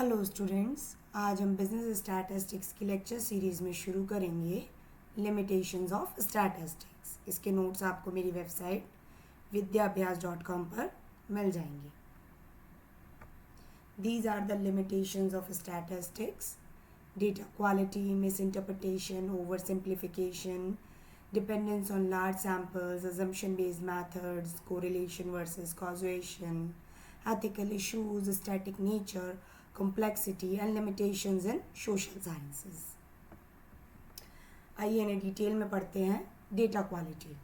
Hello students, आज हम business statistics की लेक्चर सीरीज़ में शुरू करेंगे लिमिटेशंस ऑफ स्टैटिस्टिक्स। इसके नोट्स आपको मेरी वेबसाइट vidyabhyas.com पर मिल जाएंगे। These are the limitations of statistics: data quality, misinterpretation, oversimplification, dependence on large samples, assumption-based methods, correlation versus causation, ethical issues, static nature, complexity and limitations in social sciences। आइए इन्हें detail में पढ़ते हैं। Data quality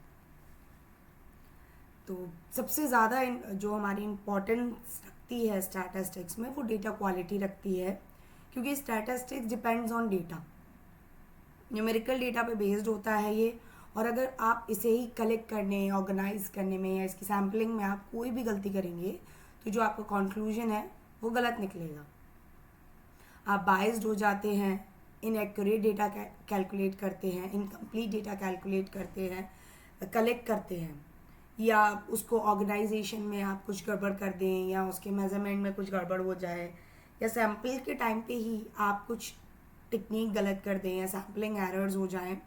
तो सबसे ज़्यादा जो हमारी इम्पोर्टेंस रखती है स्टैटिस्टिक्स में वो डेटा क्वालिटी रखती है, क्योंकि statistics depends on data, numerical data पे बेस्ड होता है ये। और अगर आप इसे ही कलेक्ट करने, ऑर्गेनाइज करने में या इसकी सैम्पलिंग में आप कोई भी गलती करेंगे तो जो आपका कंक्लूजन है वो गलत निकलेगा। आप बाइस्ड हो जाते हैं, इनएक्यूरेट डेटा कैलकुलेट करते हैं, इनकम्प्लीट डेटा कैलकुलेट करते हैं, कलेक्ट करते हैं, या उसको ऑर्गेनाइजेशन में आप कुछ गड़बड़ कर दें या उसके मेजरमेंट में कुछ गड़बड़ हो जाए, या सैम्पल के टाइम पे ही आप कुछ टेक्निक गलत कर दें या सैम्पलिंग एरर्स हो जाएं,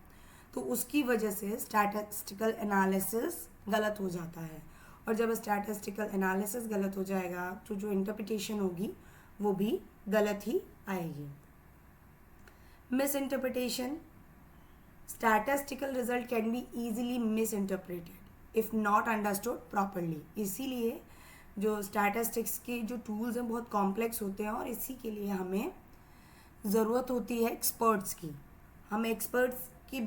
तो उसकी वजह से स्टैटिस्टिकल एनालिसिस गलत हो जाता है। और जब स्टैटिस्टिकल एनालिसिस गलत हो जाएगा तो जो इंटरप्रिटेशन होगी वो भी गलत ही आएगी। Miss interpretation: statistical result can be easily miss interpreted if not understood properly. इसीलिए जो स्टैटिस्टिक्स के जो टूल्स हैं बहुत कॉम्प्लेक्स होते हैं और इसी के लिए हमें ज़रूरत होती है एक्सपर्ट्स की। हम एक्सपर्ट्स की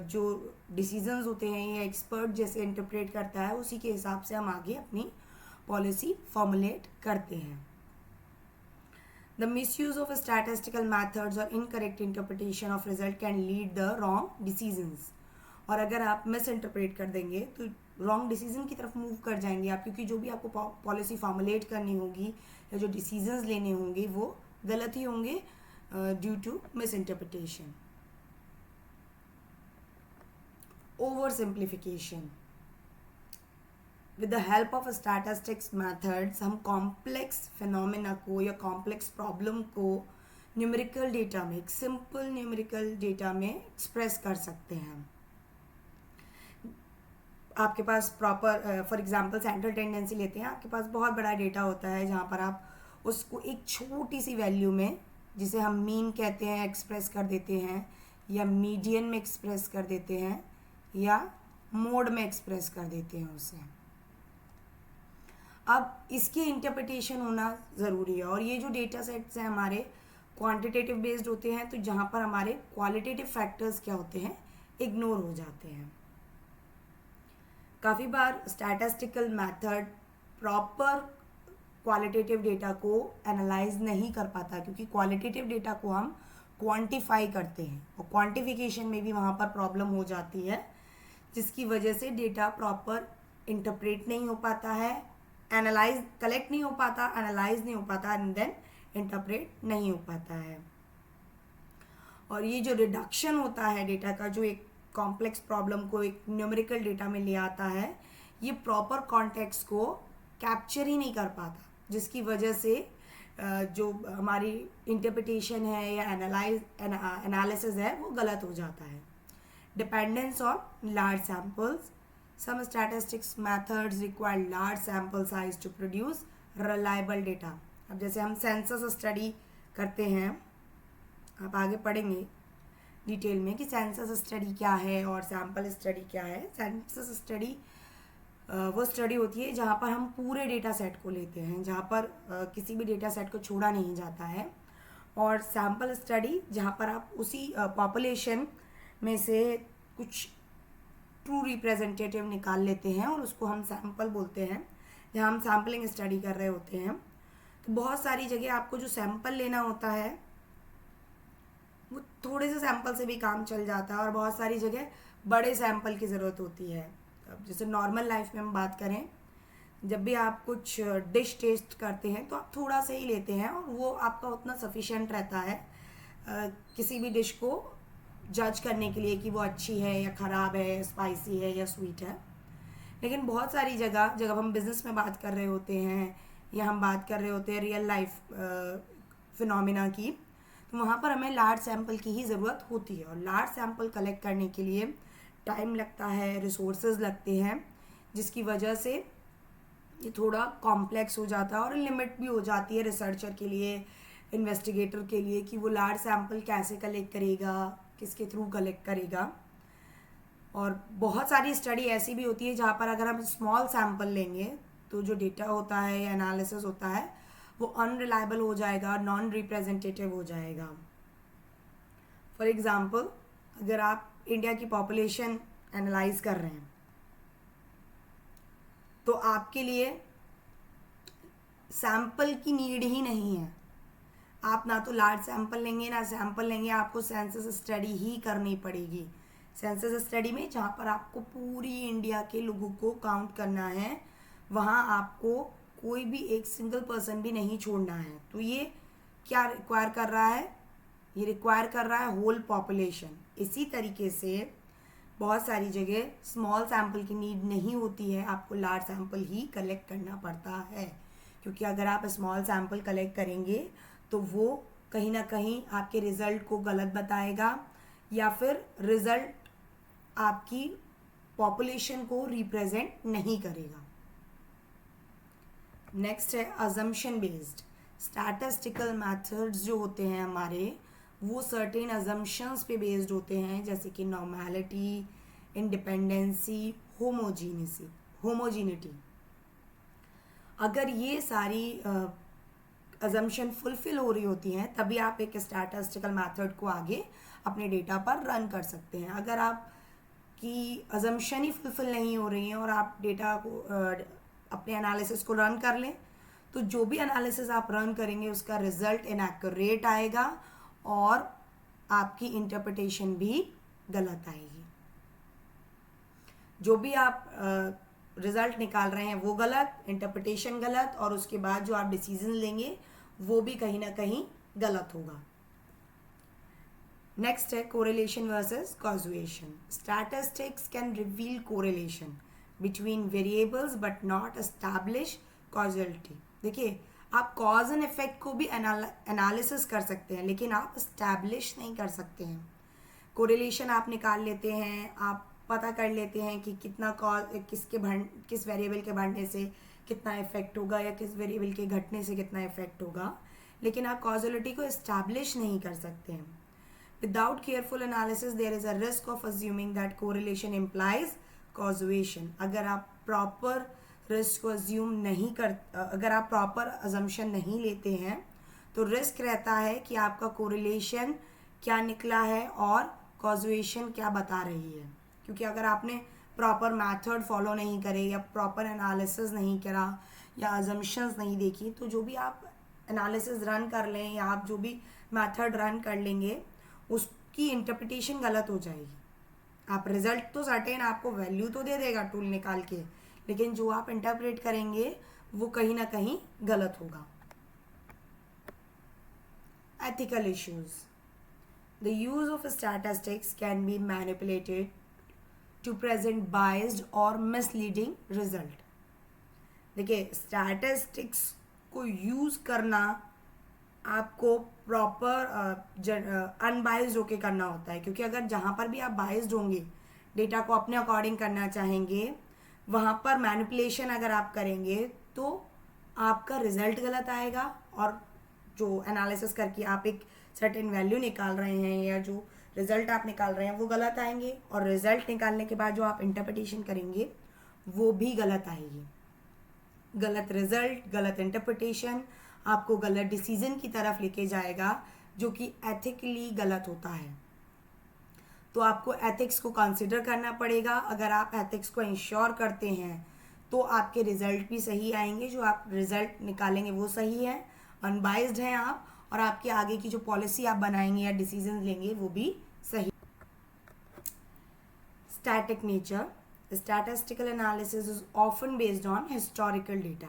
जो डिसीजंस होते हैं या एक्सपर्ट जैसे इंटरप्रेट करता है उसी के हिसाब से हम आगे अपनी पॉलिसी फॉर्मुलेट करते हैं। The misuse of statistical methods or incorrect interpretation of result can lead the wrong decisions। और अगर आप मिस इंटरप्रेट कर देंगे तो रॉन्ग डिसीजन की तरफ मूव कर जाएंगे आप, क्योंकि जो भी आपको पॉलिसी फॉर्मुलेट करनी होगी या जो डिसीजंस लेने होंगे वो गलत ही होंगे due to misinterpretation. Oversimplification: with the help of statistics methods हम कॉम्प्लेक्स फिनोमेना को या कॉम्प्लेक्स प्रॉब्लम को न्यूमेरिकल डेटा में, एक सिंपल न्यूमेरिकल डेटा में एक्सप्रेस कर सकते हैं। आपके पास proper for example central tendency लेते हैं, आपके पास बहुत बड़ा डेटा होता है जहाँ पर आप उसको एक छोटी सी वैल्यू में, जिसे हम मीन कहते हैं, एक्सप्रेस कर देते हैं, या मीडियन में एक्सप्रेस कर देते हैं, या मोड में एक्सप्रेस कर देते हैं उसे। अब इसकी इंटरप्रिटेशन होना ज़रूरी है, और ये जो डेटा सेट्स हैं हमारे क्वांटिटेटिव बेस्ड होते हैं, तो जहाँ पर हमारे क्वालिटेटिव फैक्टर्स क्या होते हैं, इग्नोर हो जाते हैं। काफ़ी बार statistical method proper qualitative data को एनालाइज नहीं कर पाता, क्योंकि क्वालिटेटिव डेटा को हम क्वांटिफाई करते हैं और क्वांटिफिकेशन में भी वहाँ पर प्रॉब्लम हो जाती है, जिसकी वजह से डेटा प्रॉपर इंटरप्रेट नहीं हो पाता है, एनालाइज कलेक्ट नहीं हो पाता, एनालाइज नहीं हो पाता, एंड देन इंटरप्रेट नहीं हो पाता है। और ये जो रिडक्शन होता है डेटा का, जो एक कॉम्प्लेक्स प्रॉब्लम को एक न्यूमेरिकल डेटा में ले आता है, ये प्रॉपर कॉन्टेक्स्ट को कैप्चर ही नहीं कर पाता, जिसकी वजह से जो हमारी इंटरप्रिटेशन है या एनालिसिस है वो गलत हो जाता है। Dependence on large samples: some statistics methods require large sample size to produce reliable data। अब जैसे हम सेंसस स्टडी करते हैं, आप आगे पढ़ेंगे डिटेल में कि सेंसस स्टडी क्या है और सैम्पल स्टडी क्या है। सेंसस स्टडी वो स्टडी होती है जहाँ पर हम पूरे डेटा सेट को लेते हैं, जहाँ पर किसी भी डेटा सेट को छोड़ा नहीं जाता है। और सैम्पल स्टडी जहाँ पर आप उसी पॉपुलेशन में से कुछ ट्रू रिप्रेजेंटेटिव निकाल लेते हैं और उसको हम सैम्पल बोलते हैं, जहाँ हम सैम्पलिंग स्टडी कर रहे होते हैं। तो बहुत सारी जगह आपको जो सैम्पल लेना होता है वो थोड़े से सैम्पल से भी काम चल जाता है, और बहुत सारी जगह बड़े सैम्पल की ज़रूरत होती है। अब जैसे नॉर्मल लाइफ में हम बात करें, जब भी आप कुछ डिश टेस्ट करते हैं तो आप थोड़ा सा ही लेते हैं और वो आपका उतना सफिशिएंट रहता है किसी भी डिश को जज करने के लिए कि वो अच्छी है या ख़राब है, स्पाइसी है या स्वीट है। लेकिन बहुत सारी जगह जब हम बिज़नेस में बात कर रहे होते हैं या हम बात कर रहे होते हैं रियल लाइफ फिनोमिना की, तो वहाँ पर हमें लार्ज सैम्पल की ही ज़रूरत होती है। और लार्ज सैम्पल कलेक्ट करने के लिए टाइम लगता है, रिसोर्सेज लगते हैं, जिसकी वजह से ये थोड़ा कॉम्प्लेक्स हो जाता है और लिमिट भी हो जाती है रिसर्चर के लिए, इन्वेस्टिगेटर के लिए, कि वो लार्ज सैम्पल कैसे कलेक्ट करेगा, किसके थ्रू कलेक्ट करेगा। और बहुत सारी स्टडी ऐसी भी होती है जहाँ पर अगर हम स्मॉल सैम्पल लेंगे तो जो डेटा होता है या एनालिसिस होता है वो अनरिलायबल हो जाएगा, नॉन रिप्रेजेंटेटिव हो जाएगा। फॉर एग्ज़ाम्पल, अगर आप इंडिया की पॉपुलेशन एनालाइज कर रहे हैं तो आपके लिए सैम्पल की नीड ही नहीं है। आप ना तो लार्ज सैम्पल लेंगे ना सैम्पल लेंगे, आपको सेंसस स्टडी ही करनी पड़ेगी। सेंसस स्टडी में जहाँ पर आपको पूरी इंडिया के लोगों को काउंट करना है, वहाँ आपको कोई भी एक सिंगल पर्सन भी नहीं छोड़ना है। तो ये क्या रिक्वायर कर रहा है? ये रिक्वायर कर रहा है होल पॉपुलेशन। इसी तरीके से बहुत सारी जगह स्मॉल सैम्पल की नीड नहीं होती है, आपको लार्ज सैम्पल ही कलेक्ट करना पड़ता है। क्योंकि अगर आप स्मॉल सैम्पल कलेक्ट करेंगे तो वो कहीं ना कहीं आपके रिज़ल्ट को गलत बताएगा या फिर रिज़ल्ट आपकी पॉपुलेशन को रिप्रेजेंट नहीं करेगा। नेक्स्ट है अजम्पशन बेस्ड। स्टैटिस्टिकल मेथड्स जो होते हैं हमारे, वो सर्टेन अजम्पशंस पे बेस्ड होते हैं, जैसे कि नॉर्मैलिटी, इंडिपेंडेंसी, होमोजीनिटी। अगर ये सारी अजम्पशन फुलफिल हो रही होती हैं तभी आप एक स्टैटिस्टिकल मेथड को आगे अपने डेटा पर रन कर सकते हैं। अगर आप की अजम्पशन ही फुलफिल नहीं हो रही हैं और आप डेटा को अपने एनालिसिस को रन कर लें तो जो भी एनालिसिस आप रन करेंगे उसका रिजल्ट इनएक्यूरेट आएगा और आपकी इंटरप्रिटेशन भी गलत आएगी। जो भी आप रिजल्ट निकाल रहे हैं वो गलत, इंटरप्रिटेशन गलत, और उसके बाद जो आप डिसीजन लेंगे वो भी कहीं ना कहीं गलत होगा। नेक्स्ट है correlation versus causation. Statistics can reveal correlation between variables but not establish causality. देखिए, आप कॉज एंड इफेक्ट को भी एनालिसिस कर सकते हैं लेकिन आप एस्टैब्लिश नहीं कर सकते हैं। कोरिलेशन आप निकाल लेते हैं, आप पता कर लेते हैं कि कितना कॉज किस वेरिएबल के बढ़ने से कितना इफेक्ट होगा या किस वेरिएबल के घटने से कितना इफेक्ट होगा, लेकिन आप कॉजलिटी को एस्टैब्लिश नहीं कर सकते हैं। Without careful analysis there is a risk of assuming that correlation implies causation. अगर आप प्रॉपर रिस्क को अज्यूम नहीं कर, अगर आप प्रॉपर अजम्पशन नहीं लेते हैं तो रिस्क रहता है कि आपका कोरिलेशन क्या निकला है और कॉजुएशन क्या बता रही है। क्योंकि अगर आपने प्रॉपर मेथड फॉलो नहीं करे या प्रॉपर एनालिसिस नहीं करा या अजम्पशंस नहीं देखी, तो जो भी आप एनालिसिस रन कर लें या आप जो भी मेथड रन कर लेंगे उसकी इंटरप्रिटेशन गलत हो जाएगी। आप रिजल्ट तो सर्टेन आपको वैल्यू तो दे देगा टूल निकाल के, लेकिन जो आप इंटरप्रेट करेंगे वो कहीं ना कहीं गलत होगा। Ethical issues. The use of statistics can be manipulated to present biased और मिसलीडिंग रिजल्ट। देखिए, स्टैटिस्टिक्स को यूज़ करना आपको प्रॉपर अनबाइज्ड होके करना होता है, क्योंकि अगर जहाँ पर भी आप बाइज्ड होंगे, डेटा को अपने अकॉर्डिंग करना चाहेंगे, वहाँ पर मैनिपुलेशन अगर आप करेंगे तो आपका रिजल्ट गलत आएगा और जो एनालिसिस करके आप एक सर्टेन वैल्यू निकाल रहे हैं या जो रिजल्ट आप निकाल रहे हैं वो गलत आएंगे, और रिजल्ट निकालने के बाद जो आप इंटरप्रिटेशन करेंगे वो भी गलत आएगी। गलत रिजल्ट, गलत इंटरप्रिटेशन आपको गलत डिसीजन की तरफ लेके जाएगा, जो कि एथिकली गलत होता है। तो आपको एथिक्स को कंसिडर करना पड़ेगा। अगर आप एथिक्स को इंश्योर करते हैं तो आपके रिजल्ट भी सही आएंगे, जो आप रिजल्ट निकालेंगे वो सही है, अनबाइज्ड हैं आप, और आपके आगे की जो पॉलिसी आप बनाएंगे या डिसीजन लेंगे वो भी सही। Static nature. Statistical analysis is often based on historical data.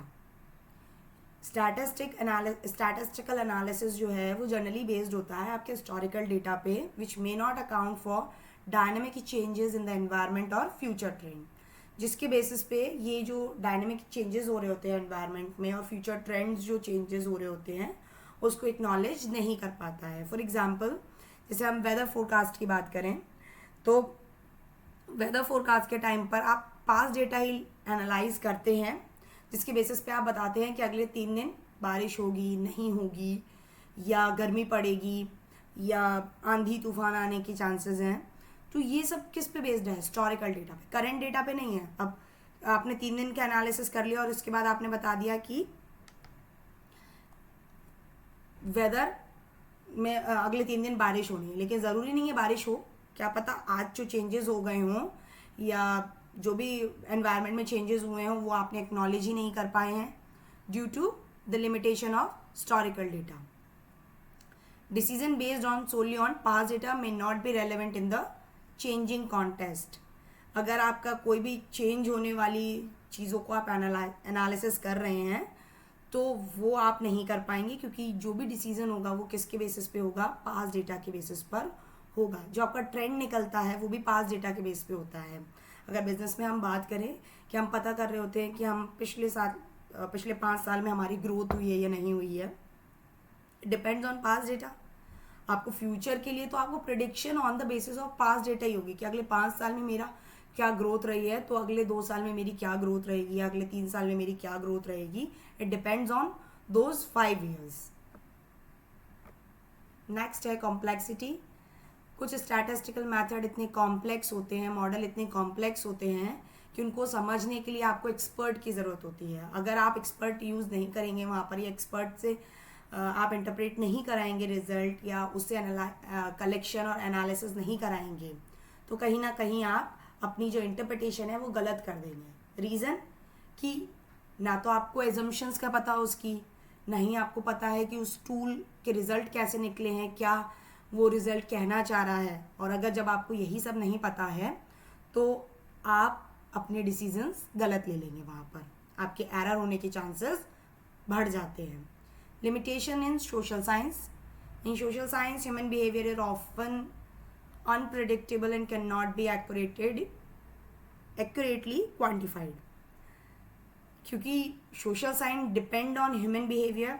Statistical analysis जो है वो जनरली बेस्ड होता है आपके हिस्टोरिकल डेटा पे, which may not account for dynamic changes in the environment और फ्यूचर ट्रेंड। जिसके बेसिस पे ये जो डायनेमिक चेंजेस हो रहे होते हैं एनवायरनमेंट में और फ्यूचर ट्रेंड्स जो चेंजेस हो रहे होते हैं उसको एक्नॉलेज नहीं कर पाता है। फॉर एग्जाम्पल जैसे हम वेदर फोरकास्ट की बात करें तो वेदर फोरकास्ट के टाइम पर आप पास्ट डेटा ही एनालाइज करते हैं, जिसके बेसिस पे आप बताते हैं कि अगले 3 दिन बारिश होगी, नहीं होगी, या गर्मी पड़ेगी, या आंधी तूफान आने की चांसेस हैं। तो ये सब किस पे बेस्ड है? हिस्टोरिकल डेटा पे, करंट डेटा पे नहीं है। अब आपने 3 दिन का एनालिसिस कर लिया और उसके बाद आपने बता दिया कि वेदर में अगले 3 दिन बारिश होनी है, लेकिन ज़रूरी नहीं है बारिश हो। क्या पता आज जो चेंजेस हो गए हों या जो भी एनवायरनमेंट में चेंजेस हुए हों वो आपने एक्नॉलेज ही नहीं कर पाए हैं due to the limitation of historical data. Decision based on solely on past data may not be relevant in the changing context। अगर आपका कोई भी चेंज होने वाली चीज़ों को आप एनालिसिस कर रहे हैं तो वो आप नहीं कर पाएंगे, क्योंकि जो भी डिसीजन होगा वो किसके बेसिस पे होगा? पास्ट डेटा के बेसिस पर होगा। जो आपका ट्रेंड निकलता है वो भी पास्ट डेटा के बेस पे होता है। अगर बिजनेस में हम बात करें कि हम पता कर रहे होते हैं कि हम पिछले 5 साल में हमारी ग्रोथ हुई है या नहीं हुई है, डिपेंड्स ऑन पास्ट डेटा। आपको फ्यूचर के लिए तो आपको prediction on the basis of past data ही होगी कि अगले 5 साल में मेरा क्या ग्रोथ रही है, तो अगले 2 साल में मेरी क्या ग्रोथ रहेगी, अगले 3 साल में मेरी क्या ग्रोथ रहेगी। It depends on those 5 years. Next है कॉम्प्लेक्सिटी। कुछ स्टैटिस्टिकल मेथड इतने कॉम्प्लेक्स होते हैं, मॉडल इतने कॉम्प्लेक्स होते हैं कि उनको समझने के लिए आपको एक्सपर्ट की ज़रूरत होती है। अगर आप एक्सपर्ट यूज़ नहीं करेंगे वहाँ पर, या एक्सपर्ट से आप इंटरप्रेट नहीं कराएंगे रिजल्ट, या उससे कलेक्शन और एनालिसिस नहीं कराएंगे, तो कहीं ना कहीं आप अपनी जो इंटरप्रिटेशन है वो गलत कर देंगे। रीज़न कि ना तो आपको एजम्पशंस का पता हो उसकी, नहीं आपको पता है कि उस टूल के रिज़ल्ट कैसे निकले हैं, क्या वो रिज़ल्ट कहना चाह रहा है। और अगर जब आपको यही सब नहीं पता है तो आप अपने डिसीजंस गलत ले लेंगे, वहाँ पर आपके एरर होने के चांसेस बढ़ जाते हैं। Limitation in social science. In social science, human behavior is often unpredictable and cannot be accurately quantified. क्योंकि social science depend on human behaviour.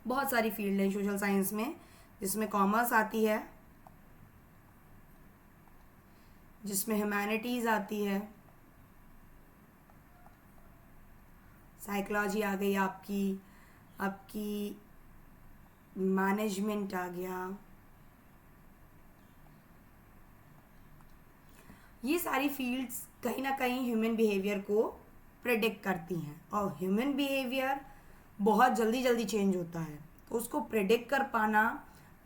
बहुत सारी फील्ड है सोशल साइंस में, जिसमें कॉमर्स आती है, जिसमें ह्यूमैनिटीज़ आती है, साइकोलॉजी आ गई, आपकी मैनेजमेंट आ गया। ये सारी फील्ड्स कहीं ना कहीं ह्यूमन बिहेवियर को प्रेडिक्ट करती हैं, और ह्यूमन बिहेवियर बहुत जल्दी चेंज होता है, तो उसको प्रेडिक्ट कर पाना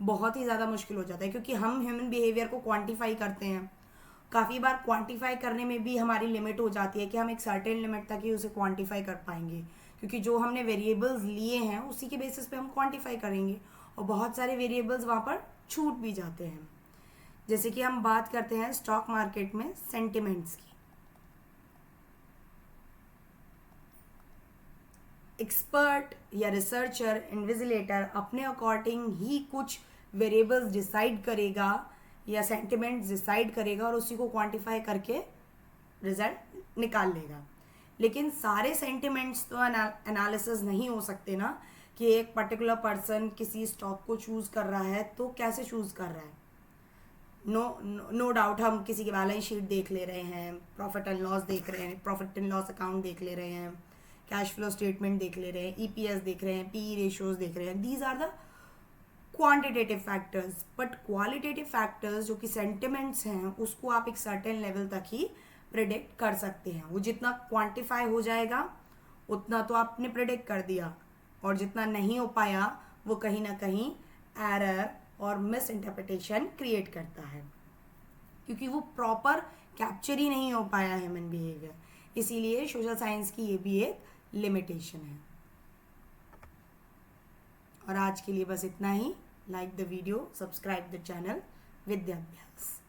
बहुत ही ज़्यादा मुश्किल हो जाता है, क्योंकि हम ह्यूमन बिहेवियर को क्वांटिफाई करते हैं। काफ़ी बार क्वांटिफाई करने में भी हमारी लिमिट हो जाती है कि हम एक सर्टेन लिमिट तक ही उसे क्वांटिफाई कर पाएंगे, क्योंकि जो हमने वेरिएबल्स लिए हैं उसी के बेसिस पे हम क्वांटिफाई करेंगे, और बहुत सारे वेरिएबल्स वहाँ पर छूट भी जाते हैं। जैसे कि हम बात करते हैं स्टॉक मार्केट में सेंटिमेंट्स की। एक्सपर्ट या रिसर्चर, इन्विजिलेटर अपने अकॉर्डिंग ही कुछ वेरिएबल्स डिसाइड करेगा या सेंटिमेंट्स डिसाइड करेगा और उसी को क्वांटिफाई करके रिजल्ट निकाल लेगा। लेकिन सारे सेंटिमेंट्स तो एनालिसिस नहीं हो सकते ना, कि एक पर्टिकुलर पर्सन किसी स्टॉक को चूज़ कर रहा है तो कैसे चूज़ कर रहा है। नो डाउट हम किसी की बैलेंस शीट देख ले रहे हैं, प्रॉफिट एंड लॉस देख रहे हैं, प्रॉफिट एंड लॉस अकाउंट देख ले रहे हैं, कैश फ्लो स्टेटमेंट देख ले रहे हैं, ईपीएस देख रहे हैं, पीई रेशियोज देख रहे हैं। These are the quantitative factors. But qualitative factors जो कि सेंटिमेंट्स हैं, उसको आप एक सर्टेन लेवल तक ही प्रेडिक्ट कर सकते हैं। वो जितना क्वांटिफाई हो जाएगा उतना तो आपने प्रेडिक्ट कर दिया, और जितना नहीं हो पाया वो कहीं ना कहीं एरर और मिस इंटरप्रिटेशन क्रिएट करता है, क्योंकि वो प्रॉपर कैप्चर ही नहीं हो पाया ह्यूमन बिहेवियर। इसीलिए सोशल साइंस की ये भी एक लिमिटेशन है। और आज के लिए बस इतना ही। Like the video, subscribe the channel विद्याभ्यास।